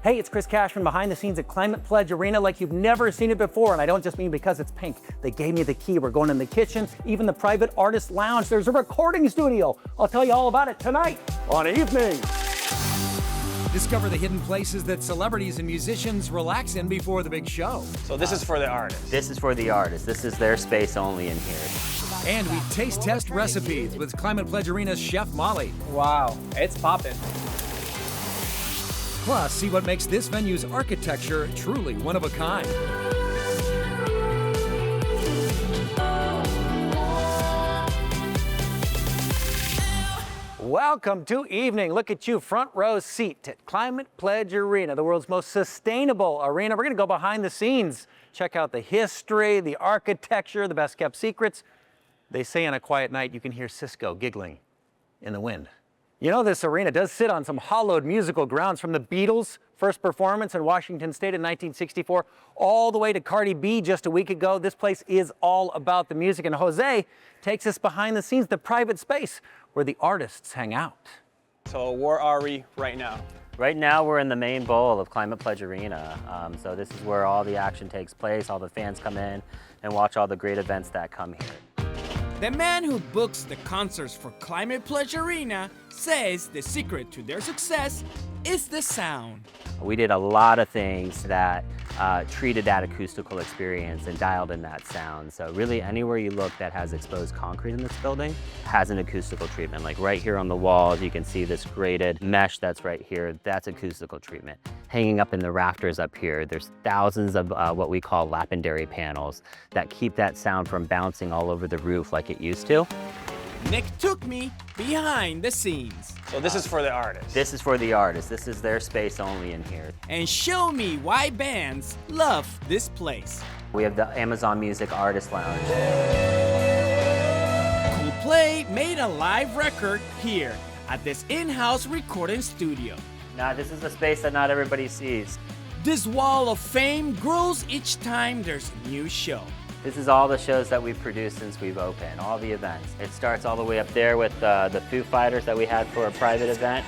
Hey, it's Chris Cashman behind the scenes at Climate Pledge Arena like you've never seen it before. And I don't just mean because it's pink. They gave me the key. We're going in the kitchen, even the private artist lounge. There's a recording studio. I'll tell you all about it tonight on Evening. Discover the hidden places that celebrities and musicians relax in before the big show. So this is for the artists. This is for the artists. This is their space only in here. And we taste test recipes with Climate Pledge Arena's Chef Molly. Wow, it's popping. Plus, see what makes this venue's architecture truly one of a kind. Welcome to Evening. Look at you, front row seat at Climate Pledge Arena, the world's most sustainable arena. We're going to go behind the scenes, check out the history, the architecture, the best kept secrets. They say on a quiet night you can hear Cisco giggling in the wind. You know, this arena does sit on some hallowed musical grounds, from the Beatles' first performance in Washington State in 1964 all the way to Cardi B just a week ago. This place is all about the music, and Jose takes us behind the scenes, the private space where the artists hang out. So where are we right now? Right now, we're in the main bowl of Climate Pledge Arena. So this is where all the action takes place. All the fans come in and watch all the great events that come here. The man who books the concerts for Climate Pledge Arena says the secret to their success is the sound. We did a lot of things that treated that acoustical experience and dialed in that sound. So really anywhere you look that has exposed concrete in this building has an acoustical treatment. Like right here on the walls, you can see this grated mesh that's right here. That's acoustical treatment. Hanging up in the rafters up here, there's thousands of what we call lapidary panels that keep that sound from bouncing all over the roof like it used to. Nick took me behind the scenes. So this is for the artists. This is for the artists. This is their space only in here. And show me why bands love this place. We have the Amazon Music Artist Lounge. Coolplay made a live record here at this in-house recording studio. Now, this is a space that not everybody sees. This wall of fame grows each time there's a new show. This is all the shows that we've produced since we've opened, all the events. It starts all the way up there with the Foo Fighters that we had for a private event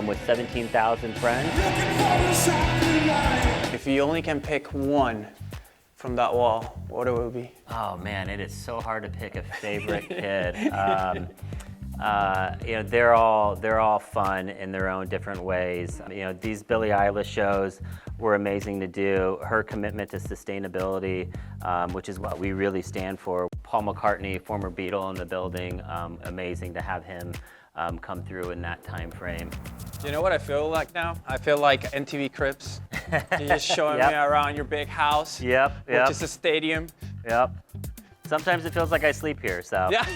with 17,000 friends. If you only can pick one from that wall, what it would be? Oh man, it is so hard to pick a favorite kid. You know, they're all fun in their own different ways. You know, these Billie Eilish shows were amazing to do. Her commitment to sustainability, which is what we really stand for. Paul McCartney, former Beatle, in the building. Amazing to have him come through in that time frame. You know what I feel like now? I feel like MTV Cribs. You're just showing Yep. me around your big house, Yep. which is a stadium. Yep. Sometimes it feels like I sleep here, so. Yeah.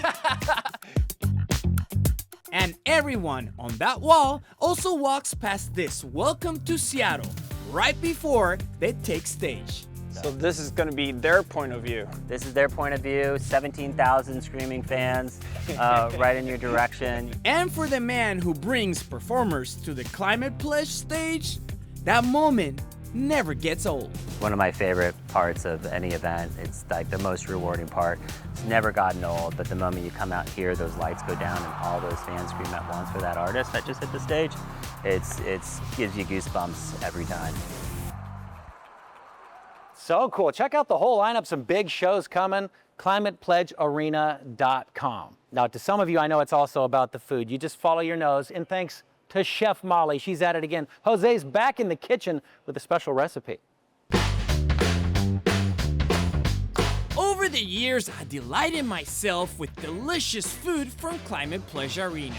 And everyone on that wall also walks past this Welcome to Seattle right before they take stage. So this is going to be their point of view. This is their point of view, 17,000 screaming fans right in your direction. And for the man who brings performers to the Climate Pledge stage, that moment never gets old. One of my favorite parts of any event. It's like the most rewarding part. It's never gotten old, but the moment you come out here, those lights go down and all those fans scream at once for that artist that just hit the stage. It's gives you goosebumps every time. So cool. Check out the whole lineup, some big shows coming, climatepledgearena.com. Now, to some of you, I know it's also about the food. You just follow your nose, and thanks to Chef Molly. She's at it again. Jose's back in the kitchen with a special recipe. Over the years, I delighted myself with delicious food from Climate Pledge Arena.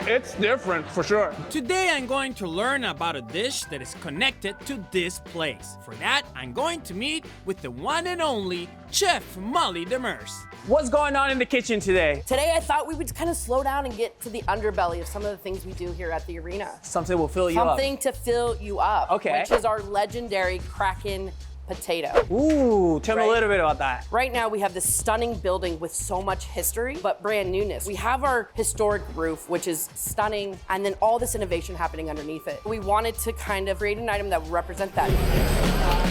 It's different for sure. Today, I'm going to learn about a dish that is connected to this place. For that, I'm going to meet with the one and only Chef Molly Demers. What's going on in the kitchen today? Today, I thought we would kind of slow down and get to the underbelly of some of the things we do here at the arena. Something will fill you up. Something to fill you up. Okay. Which is our legendary Kraken potato. Ooh, tell me a Right. little bit about that. Right now, we have this stunning building with so much history, but brand newness. We have our historic roof, which is stunning, and then all this innovation happening underneath it. We wanted to kind of create an item that would represent that.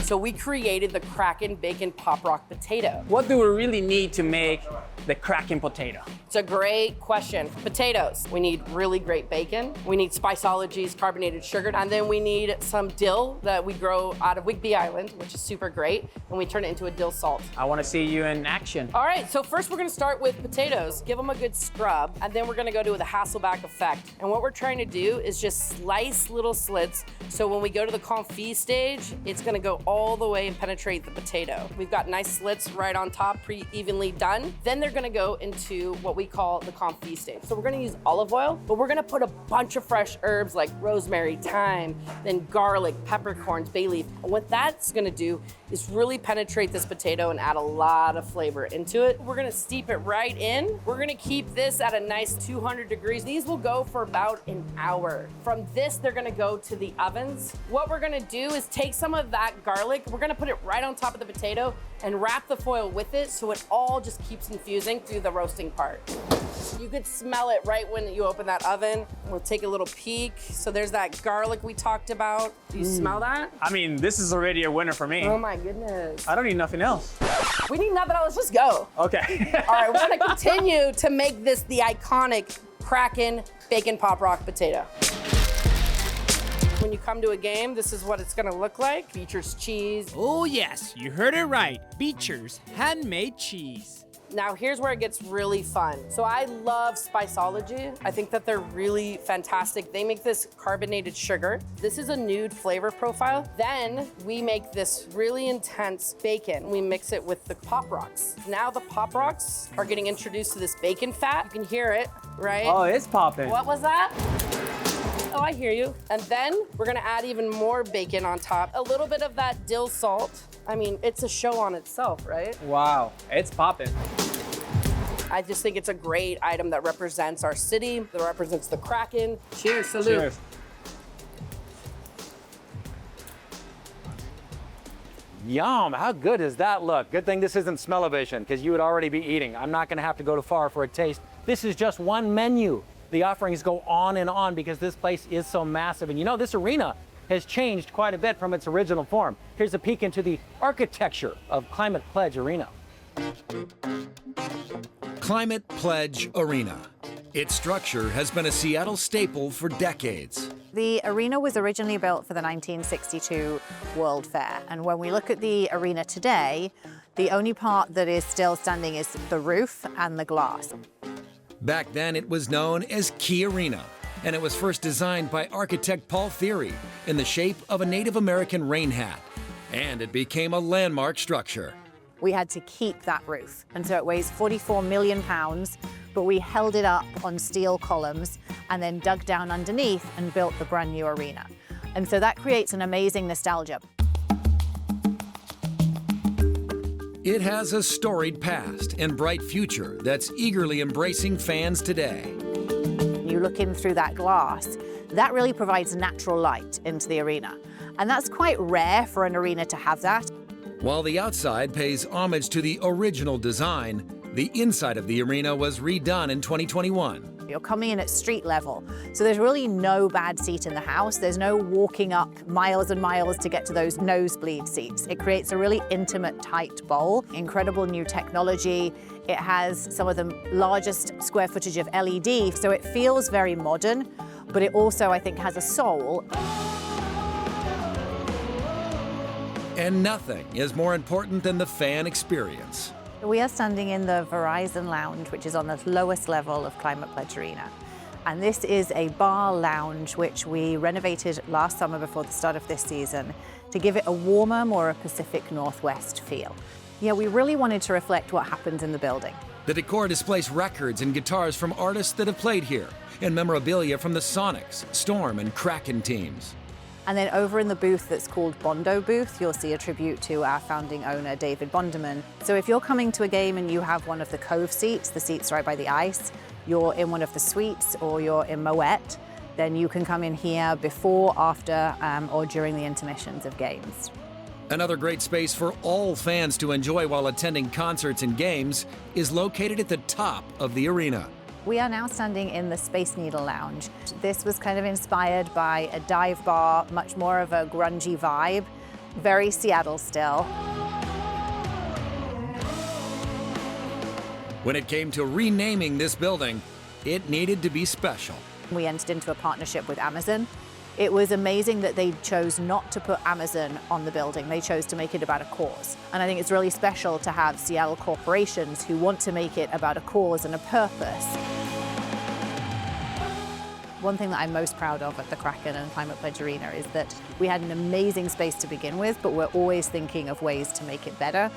So we created the Kraken Bacon Pop Rock Potato. What do we really need to make the Kraken potato? It's a great question. Potatoes. We need really great bacon. We need Spiceology's carbonated sugar. And then we need some dill that we grow out of Whigby Island, which is super great. And we turn it into a dill salt. I want to see you in action. All right, so first we're gonna start with potatoes. Give them a good scrub. And then we're gonna go do the Hasselback effect. And what we're trying to do is just slice little slits. So when we go to the confit stage, it's gonna go all the way and penetrate the potato. We've got nice slits right on top, pre-evenly done. Then they're gonna go into what we call the confit stage. So we're gonna use olive oil, but we're gonna put a bunch of fresh herbs like rosemary, thyme, then garlic, peppercorns, bay leaf. And what that's gonna do is really penetrate this potato and add a lot of flavor into it. We're gonna steep it right in. We're gonna keep this at a nice 200 degrees. These will go for about an hour. From this, they're gonna go to the ovens. What we're gonna do is take some of that garlic, we're gonna put it right on top of the potato and wrap the foil with it so it all just keeps infusing through the roasting part. You could smell it right when you open that oven. We'll take a little peek. So there's that garlic we talked about. Do you smell that? I mean, this is already a winner for me. Oh my goodness. I don't need nothing else. We need nothing else, let's go. Okay. All right, we're gonna continue to make this the iconic Kraken Bacon Pop Rock Potato. When you come to a game, this is what it's gonna look like. Features cheese. Oh yes, you heard it right. Beecher's handmade cheese. Now here's where it gets really fun. So I love Spiceology. I think that they're really fantastic. They make this carbonated sugar. This is a nude flavor profile. Then we make this really intense bacon. We mix it with the Pop Rocks. Now the Pop Rocks are getting introduced to this bacon fat. You can hear it, right? Oh, it's popping. What was that? Oh, I hear you. And then we're gonna add even more bacon on top. A little bit of that dill salt. I mean, it's a show on itself, right? Wow, it's popping. I just think it's a great item that represents our city, that represents the Kraken. Cheers, salute. Cheers. Yum, how good does that look? Good thing this isn't Smell-O-Vision, because you would already be eating. I'm not gonna have to go too far for a taste. This is just one menu. The offerings go on and on because this place is so massive. And you know, this arena has changed quite a bit from its original form. Here's a peek into the architecture of Climate Pledge Arena. Climate Pledge Arena. Its structure has been a Seattle staple for decades. The arena was originally built for the 1962 World Fair. And when we look at the arena today, the only part that is still standing is the roof and the glass. Back then, it was known as Key Arena, and it was first designed by architect Paul Theory in the shape of a Native American rain hat. And it became a landmark structure. We had to keep that roof. And so it weighs 44 million pounds, but we held it up on steel columns and then dug down underneath and built the brand new arena. And so that creates an amazing nostalgia. It has a storied past and bright future that's eagerly embracing fans today. You look in through that glass, that really provides natural light into the arena. And that's quite rare for an arena to have that. While the outside pays homage to the original design, the inside of the arena was redone in 2021. You're coming in at street level, so there's really no bad seat in the house. There's no walking up miles and miles to get to those nosebleed seats. It creates a really intimate, tight bowl. Incredible new technology. It has some of the largest square footage of LED, so it feels very modern, but it also, I think, has a soul. And nothing is more important than the fan experience. We are standing in the Verizon Lounge, which is on the lowest level of Climate Pledge Arena. And this is a bar lounge which we renovated last summer before the start of this season to give it a warmer, more a Pacific Northwest feel. Yeah, we really wanted to reflect what happens in the building. The decor displays records and guitars from artists that have played here, and memorabilia from the Sonics, Storm, and Kraken teams. And then over in the booth that's called Bondo Booth, you'll see a tribute to our founding owner, David Bonderman. So if you're coming to a game and you have one of the Cove seats, the seats right by the ice, you're in one of the suites or you're in Moet, then you can come in here before, after, or during the intermissions of games. Another great space for all fans to enjoy while attending concerts and games is located at the top of the arena. We are now standing in the Space Needle Lounge. This was kind of inspired by a dive bar, much more of a grungy vibe. Very Seattle still. When it came to renaming this building, it needed to be special. We entered into a partnership with Amazon. It was amazing that they chose not to put Amazon on the building. They chose to make it about a cause. And I think it's really special to have Seattle corporations who want to make it about a cause and a purpose. One thing that I'm most proud of at the Kraken and Climate Pledge Arena is that we had an amazing space to begin with, but we're always thinking of ways to make it better.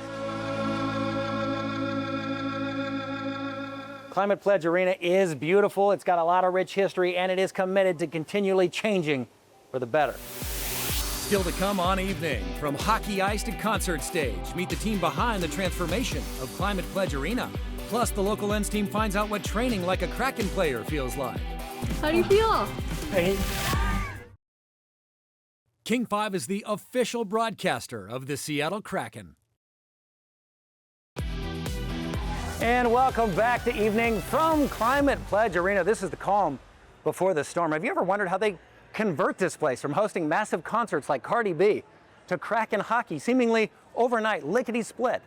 Climate Pledge Arena is beautiful. It's got a lot of rich history, and it is committed to continually changing for the better. Still to come on Evening, from hockey ice to concert stage, meet the team behind the transformation of Climate Pledge Arena. Plus, the local Lens team finds out what training like a Kraken player feels like. How do you feel? King 5 is the official broadcaster of the Seattle Kraken. And welcome back to Evening from Climate Pledge Arena. This is the calm before the storm. Have you ever wondered how they convert this place from hosting massive concerts like Cardi B to Kraken hockey, seemingly overnight, lickety-split?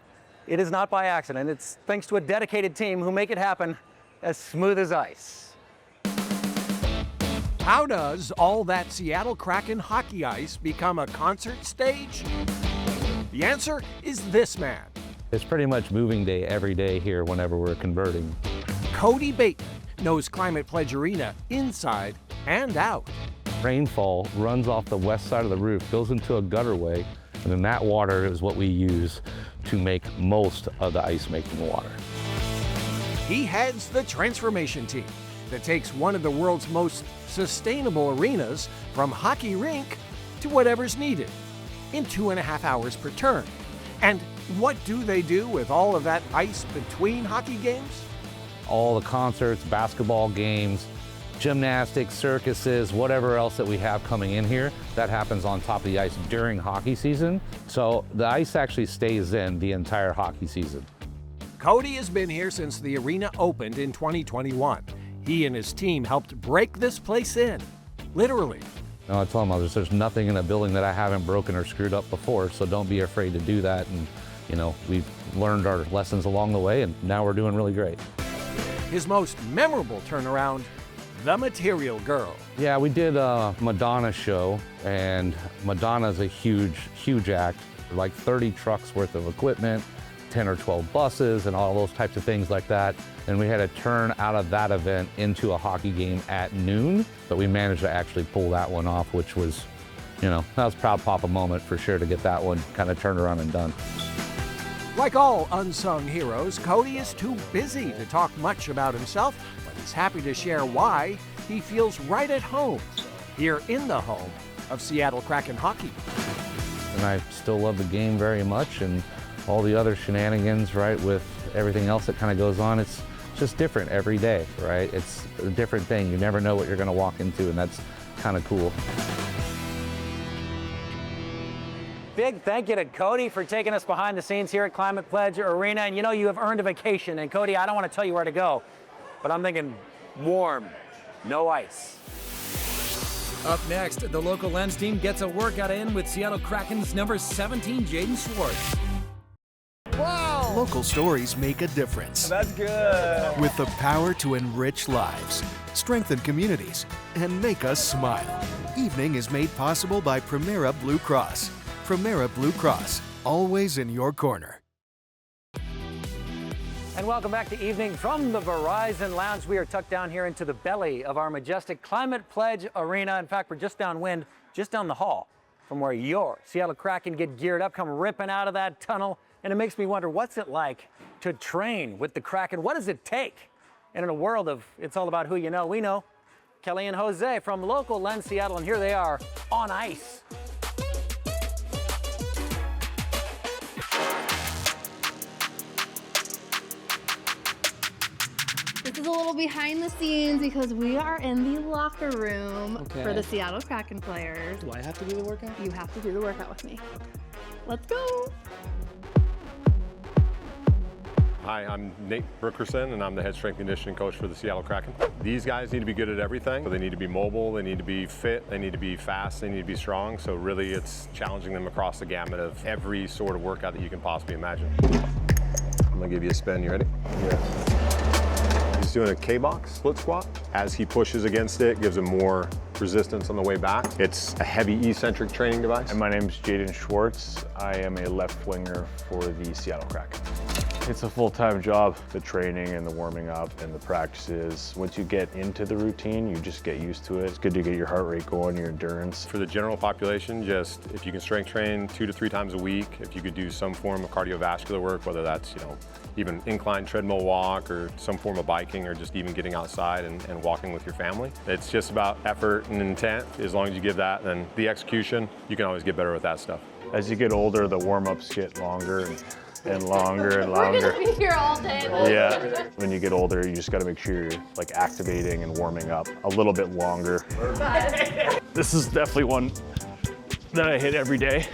It is not by accident. It's thanks to a dedicated team who make it happen as smooth as ice. How does all that Seattle Kraken hockey ice become a concert stage? The answer is this man. It's pretty much moving day every day here whenever we're converting. Cody Bateman knows Climate Pledge Arena inside and out. Rainfall runs off the west side of the roof, goes into a gutterway, and then that water is what we use to make most of the ice-making water. He heads the transformation team that takes one of the world's most sustainable arenas from hockey rink to whatever's needed in 2.5 hours per turn. And what do they do with all of that ice between hockey games? All the concerts, basketball games, gymnastics, circuses, whatever else that we have coming in here, that happens on top of the ice during hockey season. So the ice actually stays in the entire hockey season. Cody has been here since the arena opened in 2021. He and his team helped break this place in, literally. I tell them there's nothing in a building that I haven't broken or screwed up before, so don't be afraid to do that. And we've learned our lessons along the way, and now we're doing really great. His most memorable turnaround, the Material Girl. Yeah, we did a Madonna show, and Madonna's a huge act. Like 30 trucks worth of equipment, 10 or 12 buses, and all those types of things like that. And we had to turn out of that event into a hockey game at noon, but we managed to actually pull that one off, which was, that was a proud papa moment for sure to get that one kind of turned around and done. Like all unsung heroes, Cody is too busy to talk much about himself, but he's happy to share why he feels right at home here in the home of Seattle Kraken hockey. And I still love the game very much, and all the other shenanigans, right, with everything else that kind of goes on. It's just different every day, right? It's a different thing. You never know what you're going to walk into, and that's kind of cool. Big thank you to Cody for taking us behind the scenes here at Climate Pledge Arena. And you have earned a vacation. And Cody, I don't want to tell you where to go, but I'm thinking warm, no ice. Up next, the local Lens team gets a workout in with Seattle Kraken's number 17, Jaden Schwartz. Wow! Local stories make a difference. That's good. With the power to enrich lives, strengthen communities, and make us smile. Evening is made possible by Primera Blue Cross. Primera Blue Cross, always in your corner. And welcome back to Evening from the Verizon Lounge. We are tucked down here into the belly of our majestic Climate Pledge Arena. In fact, we're just downwind, just down the hall from where your Seattle Kraken get geared up, come ripping out of that tunnel. And it makes me wonder, what's it like to train with the Kraken? What does it take? And in a world of it's all about who you know, we know Kelly and Jose from local Lens Seattle, and here they are on ice. This is a little behind the scenes because we are in the locker room for the Seattle Kraken players. Do I have to do the workout? You have to do the workout with me. Let's go. Hi, I'm Nate Brookerson, and I'm the head strength and conditioning coach for the Seattle Kraken. These guys need to be good at everything. So they need to be mobile, they need to be fit, they need to be fast, they need to be strong. So really it's challenging them across the gamut of every sort of workout that you can possibly imagine. I'm gonna give you a spin, you ready? Yeah. He's doing a K-box split squat. As he pushes against it, gives him more resistance on the way back. It's a heavy eccentric training device. And my name is Jaden Schwartz. I am a left winger for the Seattle Kraken. It's a full-time job, the training and the warming up and the practices. Once you get into the routine, you just get used to it. It's good to get your heart rate going, your endurance. For the general population, just if you can strength train 2 to 3 times a week, if you could do some form of cardiovascular work, whether that's, even incline treadmill walk or some form of biking or just even getting outside and walking with your family. It's just about effort and intent. As long as you give that, then the execution, you can always get better with that stuff. As you get older, the warm-ups get longer and longer and longer. We're gonna be here all day. Yeah. When you get older, you just gotta make sure you're like activating and warming up a little bit longer. This is definitely one that I hit every day.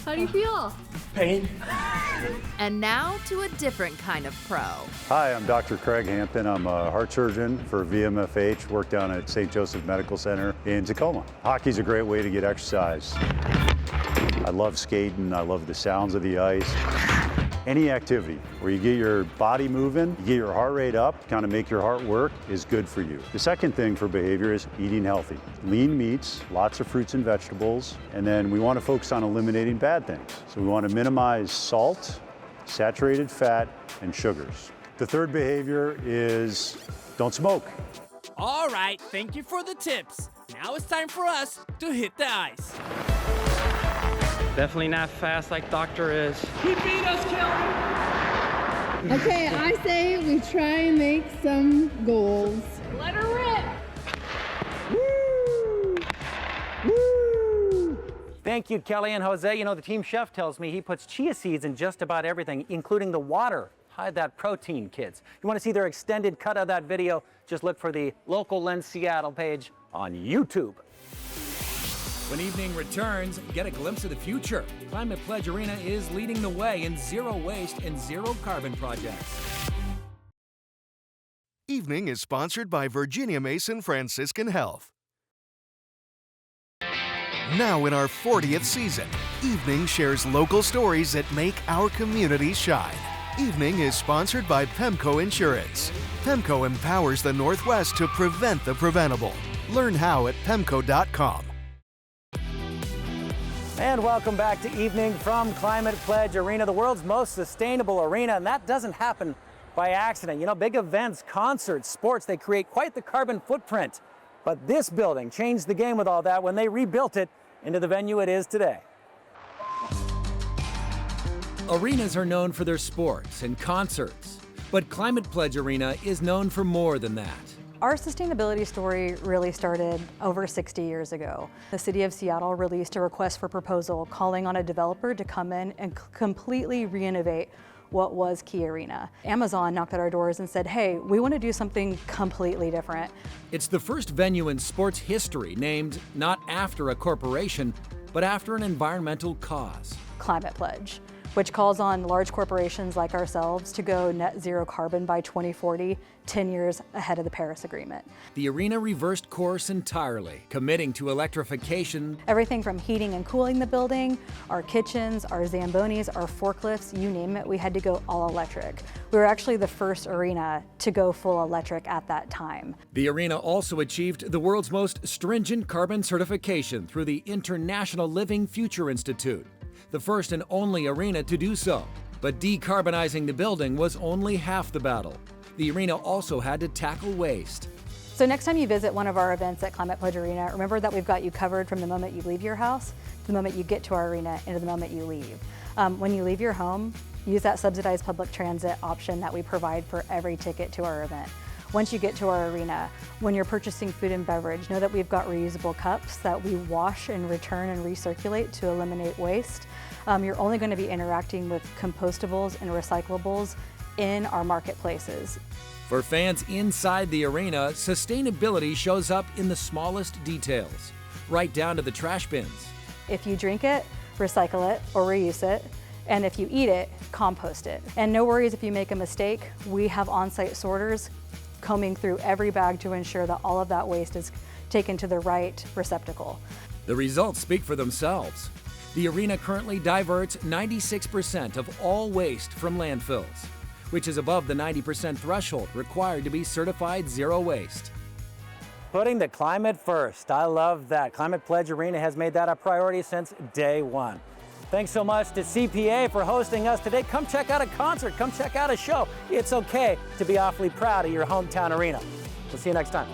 How do you feel? Pain. And now to a different kind of pro. Hi, I'm Dr. Craig Hampton. I'm a heart surgeon for VMFH, work down at St. Joseph Medical Center in Tacoma. Hockey's a great way to get exercise. I love skating, I love the sounds of the ice. Any activity where you get your body moving, you get your heart rate up, kind of make your heart work is good for you. The second thing for behavior is eating healthy. Lean meats, lots of fruits and vegetables, and then we want to focus on eliminating bad things. So we want to minimize salt, saturated fat, and sugars. The third behavior is don't smoke. All right, thank you for the tips. Now it's time for us to hit the ice. Definitely not fast like Doctor is. He beat us, Kelly. Okay, I say we try and make some goals. Let her rip. Woo! Thank you, Kelly and Jose. The team chef tells me he puts chia seeds in just about everything, including the water. Hide that protein, kids. You want to see their extended cut of that video? Just look for the Local Lens Seattle page on YouTube. When evening returns, get a glimpse of the future. Climate Pledge Arena is leading the way in zero waste and zero carbon projects. Evening is sponsored by Virginia Mason Franciscan Health. Now in our 40th season, Evening shares local stories that make our community shine. Evening is sponsored by Pemco Insurance. Pemco empowers the Northwest to prevent the preventable. Learn how at pemco.com. And welcome back to Evening from Climate Pledge Arena, the world's most sustainable arena, and that doesn't happen by accident. Big events, concerts, sports, they create quite the carbon footprint. But this building changed the game with all that when they rebuilt it into the venue it is today. Arenas are known for their sports and concerts, but Climate Pledge Arena is known for more than that. Our sustainability story really started over 60 years ago. The City of Seattle released a request for proposal calling on a developer to come in and completely renovate what was Key Arena. Amazon knocked at our doors and said, hey, we want to do something completely different. It's the first venue in sports history named not after a corporation, but after an environmental cause. Climate Pledge, which calls on large corporations like ourselves to go net zero carbon by 2040, 10 years ahead of the Paris Agreement. The arena reversed course entirely, committing to electrification. Everything from heating and cooling the building, our kitchens, our Zambonis, our forklifts, you name it, we had to go all electric. We were actually the first arena to go full electric at that time. The arena also achieved the world's most stringent carbon certification through the International Living Future Institute, the first and only arena to do so. But decarbonizing the building was only half the battle. The arena also had to tackle waste. So next time you visit one of our events at Climate Pledge Arena, remember that we've got you covered from the moment you leave your house to the moment you get to our arena and to the moment you leave. When you leave your home, use that subsidized public transit option that we provide for every ticket to our event. Once you get to our arena, when you're purchasing food and beverage, know that we've got reusable cups that we wash and return and recirculate to eliminate waste. You're only going to be interacting with compostables and recyclables in our marketplaces. For fans inside the arena, sustainability shows up in the smallest details, right down to the trash bins. If you drink it, recycle it or reuse it. And if you eat it, compost it. And no worries if you make a mistake. We have on-site sorters combing through every bag to ensure that all of that waste is taken to the right receptacle. The results speak for themselves. The arena currently diverts 96% of all waste from landfills, which is above the 90% threshold required to be certified zero waste. Putting the climate first. I love that. Climate Pledge Arena has made that a priority since day one. Thanks so much to CPA for hosting us today. Come check out a concert. Come check out a show. It's okay to be awfully proud of your hometown arena. We'll see you next time.